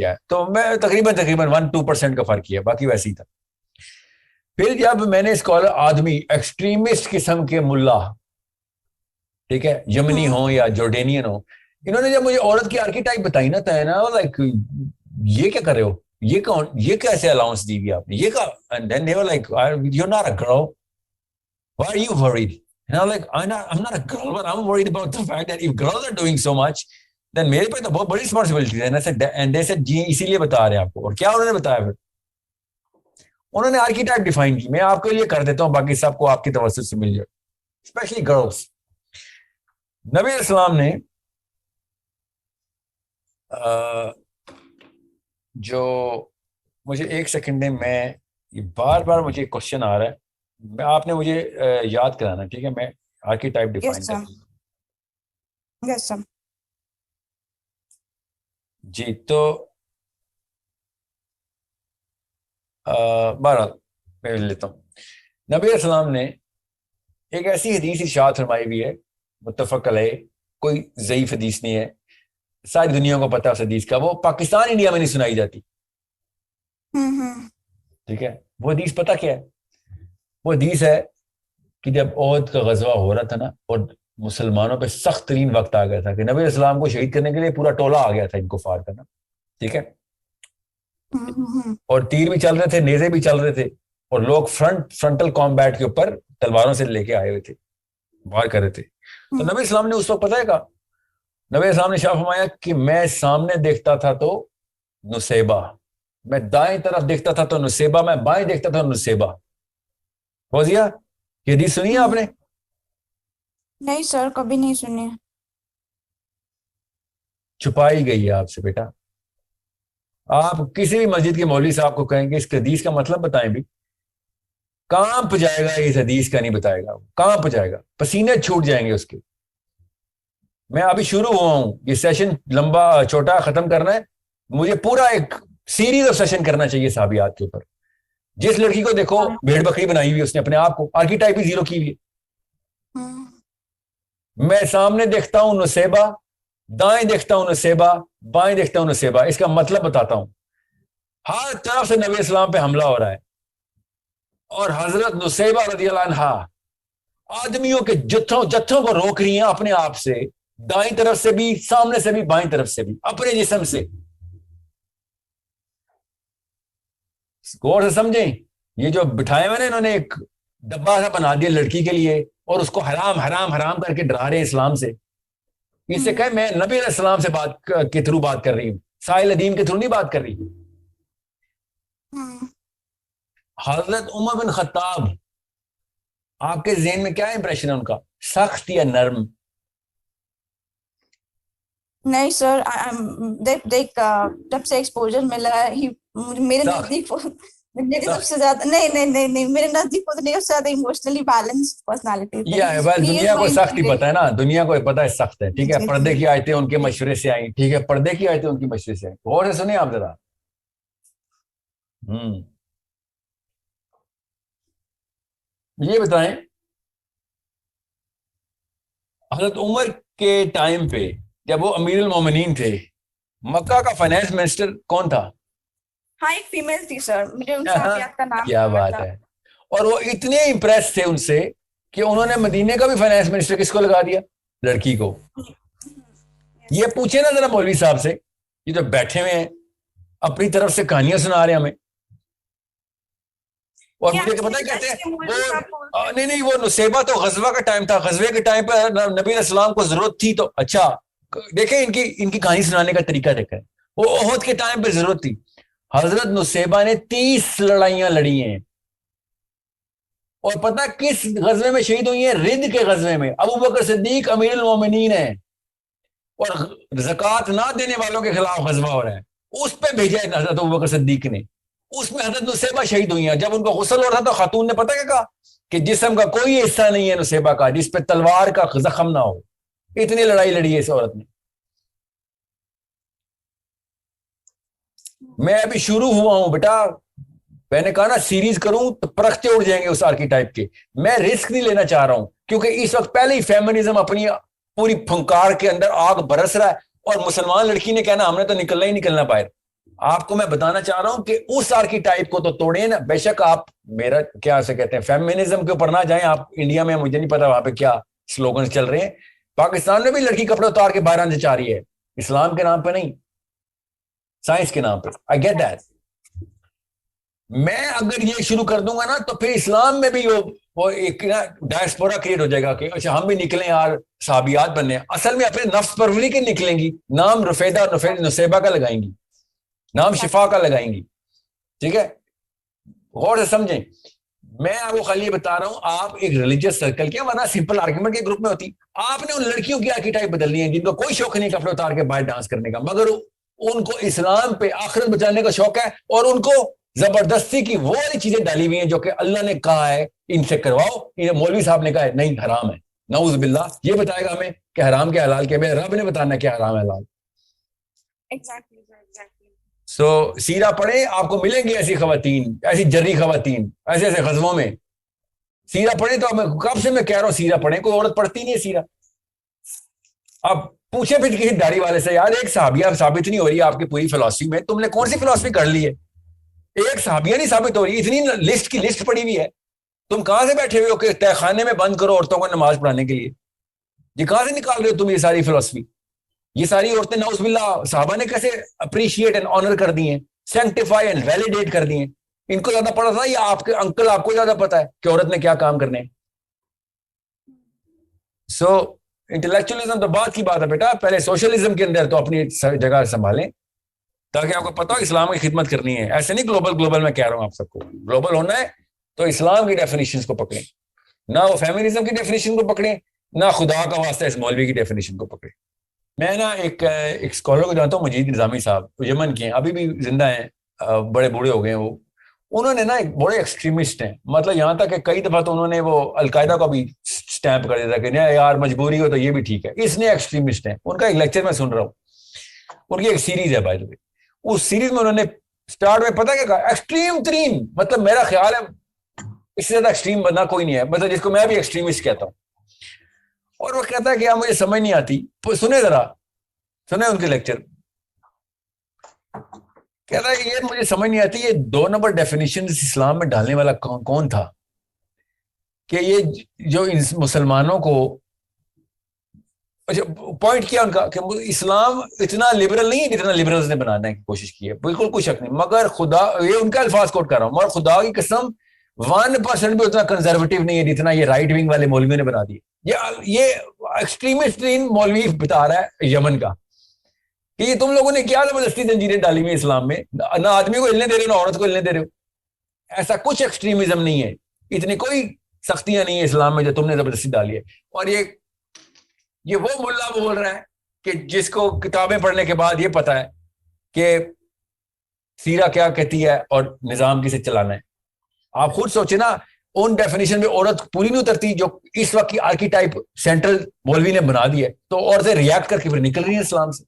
کیا ہے. تو میں تقریباً 1-2% کا فرق کیا, باقی ویسے ہی تھا. پھر جب میں نے اسکالر آدمی ایکسٹریمسٹ قسم کے ملا, ٹھیک ہے, یمنی ہوں یا جورڈینین ہوں, انہوں نے جب مجھے عورت کی آرکیٹائپ بتائی نا, تو ہے نا لائک یہ کیا کر رہے ہو, یہ کون, یہ کیسے الاؤنس دی ہوئی آپ نے, یہ کا, and then they were like you are not a girl, why are you worried? And I'm like, I'm not a girl, but I'm worried about the fact that if girls are doing so much, then میرے پہ تو بہت بڑی responsibility ہے. And they said جی اسی لیے بتا رہے ہیں آپ کو. اور کیا انہوں نے بتایا پھر, انہوں نے آرکیٹائپ ڈیفائن کی. میں آپ کے لیے کر دیتا ہوں, باقی سب کو آپ کی توسط سے مل جائے, اسپیشلی گرلس. نبی علیہ السلام نے جو مجھے ایک سیکنڈ میں یہ بار بار مجھے کوشچن آ رہا ہے, آپ نے مجھے یاد کرانا, ٹھیک ہے, میں آرکیٹائپ ڈیفائن کرتا ہوں. یس سر. جی تو بہرحال میں لیتا ہوں. نبی علیہ السلام نے ایک ایسی حدیث ارشاد فرمائی ہوئی ہے, متفق علیہ, کوئی ضعیف حدیث نہیں ہے, ساری دنیا کو پتا ہے اس حدیث کا, وہ پاکستان انڈیا میں نہیں سنائی جاتی. ٹھیک ہے, وہ حدیث پتہ کیا ہے؟ وہ حدیث ہے کہ جب احد کا غزوہ ہو رہا تھا نا, اور مسلمانوں پہ سخت ترین وقت آ گیا تھا کہ نبی علیہ السلام کو شہید کرنے کے لیے پورا ٹولہ آ گیا تھا ان کو فار کرنا, ٹھیک ہے, اور تیر بھی چل رہے تھے, نیزے بھی چل رہے تھے, اور لوگ فرنٹل کامبیٹ کے اوپر تلواروں سے لے کے آئے ہوئے تھے, وار کر رہے تھے. تو نبی السلام نے اس وقت پتہ ہے کہا, نبی السلام نے شاہ فرمایا کہ میں سامنے دیکھتا تھا تو نصیبہ, میں دائیں طرف دیکھتا تھا تو نصیبہ, میں بائیں دیکھتا تھا نصیبہ. فوزیہ یہ حدیث سنی ہے آپ نے؟ نہیں سر, کبھی نہیں سنی. چھپائی گئی ہے آپ سے بیٹا. آپ کسی بھی مسجد کے مولوی صاحب کو کہیں گے اس حدیث کا مطلب بتائیں, بھی کہاں پہ جائے گا, اس حدیث کا نہیں بتائے گا, کہاں پہ جائے گا, پسینے چھوٹ جائیں گے اس کے. میں ابھی شروع ہوا ہوں, یہ سیشن لمبا چھوٹا ختم کرنا ہے, مجھے پورا ایک سیریز آف سیشن کرنا چاہیے صحابیات کے اوپر. جس لڑکی کو دیکھو بھیڑ بکری بنائی ہوئی, اس نے اپنے آپ کو آرکیٹائپ ہی زیرو کی ہوئی. میں سامنے دیکھتا ہوں نصیبہ, دائیں دیکھتا ہوں نصیبہ, بائیں دیکھتا ہوں نصیبہ. اس کا مطلب بتاتا ہوں. ہر طرف سے نبی اسلام پہ حملہ ہو رہا ہے, اور حضرت نصیبہ رضی اللہ عنہا آدمیوں کے جتھوں کو روک رہی ہیں اپنے آپ سے, دائیں طرف سے بھی, سامنے سے بھی, بائیں طرف سے بھی, اپنے جسم سے. غور سے سمجھیں, یہ جو بٹھائے ہوئے نا انہوں نے ایک ڈبہ سا بنا دیا لڑکی کے لیے, اور اس کو حرام حرام حرام کر کے ڈرا رہے ہیں اسلام سے. اس سے کہے میں نبی علیہ السلام سے بات کے تھرو بات کر رہی ہوں, سائل ادیم کے تھرو نہیں بات کر رہی. حضرت عمر بن خطاب, آپ کے ذہن میں کیا امپریشن ہے ان کا, سخت یا نرم؟ نہیں سر, دیکھ جب سے ایکسپوجر ملا ہے میرے نزدیک میرے سب سے زیادہ نہیں میرے نزدیک اتنے سے زیادہ ایموشنلی بیلنسڈ پرسنالٹی ہے. دنیا کو سخت ہی پتا ہے نا, دنیا کو پتا ہے سخت ہے, ٹھیک ہے. پردے کی آیتیں ان کے مشورے سے آئیں, ٹھیک ہے, پردے کی آیتیں ان کی مشورے سے آئیں. غور سے سنیں آپ ذرا. یہ بتائیں, حضرت عمر کے ٹائم پہ جب وہ امیر المومنین تھے, مکہ کا فائنانس منسٹر کون تھا؟ ہاں ایک فیمیل تھی سر, مجھے ان صحابیات کا نام کیا بات ہے. اور وہ اتنے امپریس تھے ان سے کہ انہوں نے مدینے کا بھی فائنانس منسٹر کس کو لگا دیا؟ لڑکی کو. یہ پوچھے نا ذرا مولوی صاحب سے, یہ جو بیٹھے ہوئے ہیں اپنی طرف سے کہانیاں سنا رہے ہیں ہمیں, اور مجھے پتہ ہے کہتے ہیں نہیں وہ نصیبہ تو غزوہ کا ٹائم تھا, غزوے کے ٹائم پہ نبی علیہ السلام کو ضرورت تھی. تو اچھا دیکھیں ان کی کہانی سنانے کا طریقہ دیکھیں. وہ احد کے ٹائم پہ ضرورت تھی. حضرت نصیبہ نے 30 لڑائیاں لڑی ہیں, اور پتہ کس غزوے میں شہید ہوئی ہیں؟ رد کے غزوے میں. ابو بکر صدیق امیر المومنین ہیں, اور زکوٰۃ نہ دینے والوں کے خلاف غزوہ ہو رہا ہے, اس پہ بھیجا ہے حضرت ابو بکر صدیق نے. اس میں حضرت نصیبہ شہید ہوئی ہیں. جب ان کو غسل ہو رہا تھا تو خاتون نے پتہ کیا کہا کہ جسم کا کوئی حصہ نہیں ہے نصیبہ کا جس پہ تلوار کا زخم نہ ہو. اتنی لڑائی لڑی ہے اس عورت نے. میں ابھی شروع ہوا ہوں بیٹا, میں نے کہا نا سیریز کروں تو پرکھتے اڑ جائیں گے اس آرکیٹائپ کے. میں رسک نہیں لینا چاہ رہا ہوں, کیونکہ اس وقت پہلے ہی فیمنزم اپنی پوری پھنکار کے اندر آگ برس رہا ہے, اور مسلمان لڑکی نے کہنا ہم نے تو نکلنا ہی نکلنا باہر. آپ کو میں بتانا چاہ رہا ہوں کہ اس آرکیٹائپ کو تو توڑیں نا. بے شک آپ میرا کیا سے کہتے ہیں فیمنزم کے اوپر نہ جائیں آپ. انڈیا میں مجھے نہیں پتا وہاں پہ کیا سلوگنز چل رہے ہیں. پاکستان میں بھی لڑکی کپڑے اتار کے باہر آنے چاہ رہی ہے, اسلام کے نام پہ نہیں, سائنس کے نام پہ. I get that. میں اگر یہ شروع کر دوں گا نا تو پھر اسلام میں بھی وہ ایک ڈائسپورا کریٹ ہو جائے گا کہ اچھا ہم بھی نکلیں یار صحابیات بننے. اصل میں اپنے نفس پروری کے نکلیں گی. نام رفیدہ نصیبہ کا لگائیں گی, نام شفا کا لگائیں گی. ٹھیک ہے, غور سے سمجھیں. میں آپ کو خالی یہ بتا رہا ہوں, آپ ایک ریلیجیس سرکل کے, ورنہ سمپل آرگیومنٹ کے گروپ میں ہوتی. آپ نے ان لڑکیوں کی آرکیٹائپ بدل دی ہے جن کو کوئی شوق نہیں کپڑے اتار کے باہر ڈانس کرنے کا, مگر ان کو اسلام پہ آخرت بچانے کا شوق ہے, اور ان کو زبردستی کی وہ والی چیزیں ڈالی ہوئی ہیں جو کہ اللہ نے کہا ہے ان سے کرواؤ. یہ مولوی صاحب نے کہا ہے نہیں حرام ہے, نعوذ باللہ. یہ بتائے گا ہمیں کہ حرام کے حلال کے, رب نے بتانا کیا حرام ہے حلال. سو سیرہ پڑھیں, آپ کو ملیں گی ایسی خواتین, ایسی جری خواتین ایسے ایسے غزووں میں. سیرہ پڑھیں تو کب سے میں کہہ رہا ہوں سیرہ پڑھیں, کوئی عورت پڑھتی نہیں ہے سیرہ. اب پوچھے پھر کسی داڑھی والے سے, یار ایک صحابیہ ثابت نہیں ہو رہی آپ کی پوری فلسفی میں, تم نے کون سی فلسفی کر لی ہے؟ ایک صحابیہ نہیں ثابت ہو رہی, اتنی لسٹ کی لسٹ پڑی ہوئی ہے. تم کہاں سے بیٹھے ہوئے ہو کہ تہ خانے میں بند کرو عورتوں کو نماز پڑھانے کے لیے؟ یہ کہاں سے نکال رہے ہو تم یہ ساری فلسفی؟ یہ ساری عورتیں نعوذ باللہ صحابہ نے کیسے اپریشیٹ اینڈ آنر کر دی ہیں, سینکٹیفائی اینڈ ویلیڈیٹ کر دی ہیں. ان کو زیادہ پڑا تھا یا آپ کے انکل آپ کو زیادہ پتا ہے کہ عورت نے کیا کام کرنے ہیں؟ سو انٹلیکچولیزم تو بعد کی بات ہے بیٹا, پہلے سوشلزم کے اندر تو اپنی جگہ سنبھالیں تاکہ آپ کو پتا ہو اسلام کی خدمت کرنی ہے. ایسے نہیں گلوبل میں کہہ رہا ہوں آپ سب کو, گلوبل ہونا ہے تو اسلام کی ڈیفینیشنز کو پکڑیں, نہ وہ فیمنزم کی ڈیفینیشن کو پکڑیں, نہ خدا کا واسطہ اس مولوی کی ڈیفینیشن کو پکڑیں. میں نا ایک اسکالر کو جانتا ہوں, مجید نظامی صاحب, یمن کے ہیں, ابھی بھی زندہ ہیں, بڑے بوڑھے ہو گئے ہیں وہ. انہوں نے نا ایک بڑے ایکسٹریمسٹ ہیں, مطلب یہاں تک کہ کئی دفعہ تو انہوں نے وہ القاعدہ کو بھی سٹیمپ کر دیتا کہ نہیں یار مجبوری ہو تو یہ بھی ٹھیک ہے. اس نے ایکسٹریمسٹ ہیں, ان کا ایک لیکچر میں سن رہا ہوں, ان کی ایک سیریز ہے by the way. Us series میں انہوں نے سٹارٹ میں پتہ کیا کہا, ایکسٹریم ترین, مطلب میرا خیال ہے اس سے زیادہ ایکسٹریم بندہ کوئی نہیں ہے, مطلب جس کو میں بھی ایکسٹریمسٹ کہتا ہوں. اور وہ کہتا ہے کہ مجھے سمجھ نہیں آتی, سنیں ذرا, سنیں ان کے لیکچر. کہتا ہے کہ یہ مجھے سمجھ نہیں آتی, یہ 2 نمبر ڈیفینیشن اسلام میں ڈالنے والا کون تھا کہ یہ جو مسلمانوں کو, اچھا پوائنٹ کیا ان کا کہ اسلام اتنا لبرل نہیں ہے جتنا لبرلز نے بنانے کی کوشش کی ہے, بالکل کوئی شک نہیں, مگر خدا, یہ ان کا الفاظ کوٹ کر رہا ہوں, مگر خدا کی قسم 1% بھی اتنا کنزرویٹو نہیں ہے جتنا یہ رائٹ ونگ والے مولویوں نے بنا دیے. یہ ایکسٹریمسٹ مولوی بتا رہا ہے یمن کا کہ یہ تم لوگوں نے کیا زبردستی زنجیریں ڈالی ہوئی اسلام میں, نہ آدمی کو ہلنے دے رہے ہو نہ عورت کو ہلنے دے رہے ہو. ایسا کچھ ایکسٹریمزم نہیں ہے, اتنی کوئی سختیاں نہیں ہیں اسلام میں جو تم نے زبردستی ڈالی ہے. اور یہ وہ ملا بول رہا ہے کہ جس کو کتابیں پڑھنے کے بعد یہ پتا ہے کہ سیرہ کیا کہتی ہے اور نظام کسے چلانا ہے. آپ خود سوچیں نا, ان ڈیفینیشن میں عورت پوری نہیں اترتی جو اس وقت کی آرکیٹائپ سینٹرل مولوی نے بنا دی ہے, تو عورتیں ریاکٹ کر کے پھر نکل رہی ہیں اسلام سے.